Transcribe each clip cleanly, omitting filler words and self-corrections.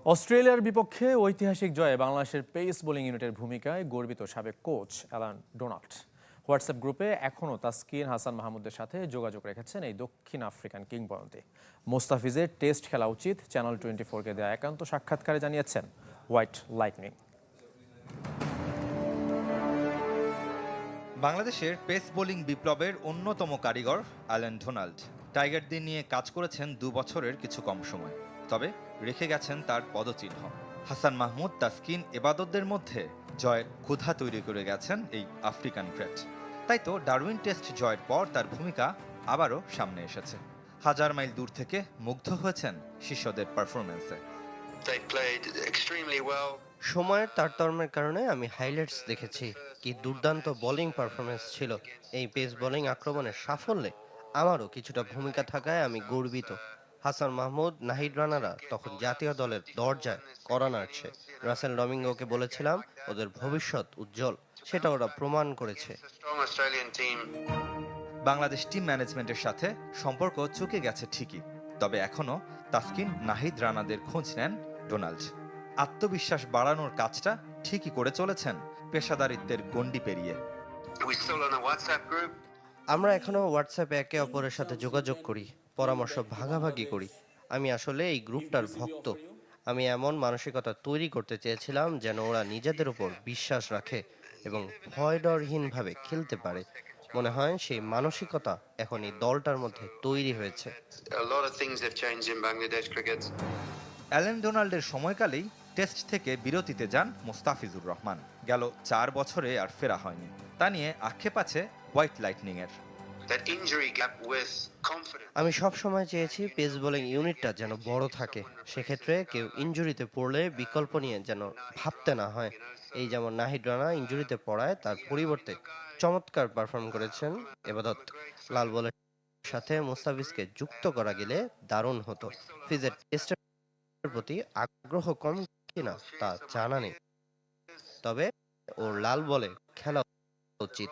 অস্ট্রেলিয়ার বিপক্ষে ঐতিহাসিক জয়ে বাংলাদেশের পেস বোলিং ইউনিটের ভূমিকায় গর্বিত সাবেক কোচ অ্যালান ডোনাল্ড। হোয়াটসঅ্যাপ গ্রুপে এখনও তাসকিন হাসান মাহমুদের সাথে যোগাযোগ রেখেছেন এই দক্ষিণ আফ্রিকান কিংবদন্তি। মোস্তাফিজের টেস্ট খেলা উচিত চ্যানেল 24-কে দেওয়া একান্ত সাক্ষাৎকারে জানিয়েছেন হোয়াইট লাইটনিং। বাংলাদেশের পেস বোলিং বিপ্লবের অন্যতম কারিগর অ্যালান ডোনাল্ড টাইগারদের নিয়ে কাজ করেছেন 2 বছরের কিছু কম সময়, তবে রেখে গেছেন তার পদচিহ্ন। হাসান মাহমুদ, তাসকিন, এবাদতদের মধ্যে জয়ের ক্ষুধা তৈরি করে গেছেন এই আফ্রিকান গ্রেট। তাই তো ডারউইন টেস্ট জয়ের পর তার ভূমিকা আবারও সামনে এসেছে। হাজার মাইল দূর থেকে মুগ্ধ হয়েছেন শিষ্যদের পারফরমেন্সে। সময়ের তারতম্যের কারণে আমি হাইলাইটস দেখেছি। কি দুর্দান্ত বোলিং পারফরমেন্স ছিল। এই পেস বোলিং আক্রমণের সাফল্যে আমারও কিছুটা ভূমিকা থাকায় আমি গর্বিত। হাসান মাহমুদ, নাহিদ রানারা তখন জাতীয় দলের দরজায় কড়া নাড়ছে। রাসেল ডমিঙ্গোকে বলেছিলাম ওদের ভবিষ্যৎ উজ্জ্বল, সেটা ওরা প্রমাণ করেছে। বাংলাদেশ টিম ম্যানেজমেন্টের সাথে সম্পর্ক চুকে গেছে ঠিকই, তবে এখনও তাসকিন, নাহিদ রানাদের খোঁজ নেন ডোনাল্ড। আত্মবিশ্বাস বাড়ানোর কাজটা ঠিকই করে চলেছেন পেশাদারিত্বের গণ্ডি পেরিয়ে। আমরা এখনো হোয়াটসঅ্যাপে একে অপরের সাথে যোগাযোগ করি, পরামর্শ ভাগাভাগি করি। আমি আসলে এই গ্রুপটার ভক্ত। আমি এমন মানসিকতা তৈরি করতে চেয়েছিলাম যেন ওরা নিজেদের উপর বিশ্বাস রাখে এবং ভয়ডরহীনভাবে খেলতে পারে। মনে হয় সেই মানসিকতা এখন এই দলটার মধ্যে তৈরি হয়েছে। অ্যালেন ডোনাল্ডের সময়কালেই টেস্ট থেকে বিরতিতে যান মোস্তাফিজুর রহমান। গেল 4 বছরে আর ফেরা হয়নি। তা নিয়ে আক্ষেপ আছে হোয়াইট লাইটনিংয়ের। আমি সব সময় চেয়েছি পেস বোলিং ইউনিটটা যেন বড় থাকে, সেক্ষেত্রে কেউ ইনজুরিতে পড়লে বিকল্প নিয়ে যেন ভাবতে না হয়। এই যেমন নাহিদ রানা ইনজুরিতে পড়ায় তার পরিবর্তে চমৎকার পারফর্ম করেছেন এবাদত। লাল বলের সাথে মুস্তাফিজকে যুক্ত করা গেলে দারুণ হতো। ফিজের টেস্টের প্রতি আগ্রহ কম কিনা তা জানা নেই, তবে ওর লাল বলে খেলা উচিত।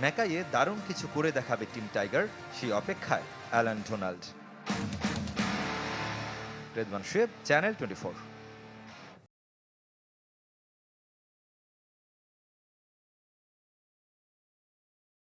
ম্যাকাইয়ে দারুণ কিছু করে দেখাবে টিম টাইগার, সেই অপেক্ষায় Alan Donald. Redwan Shuyeb, channel 24।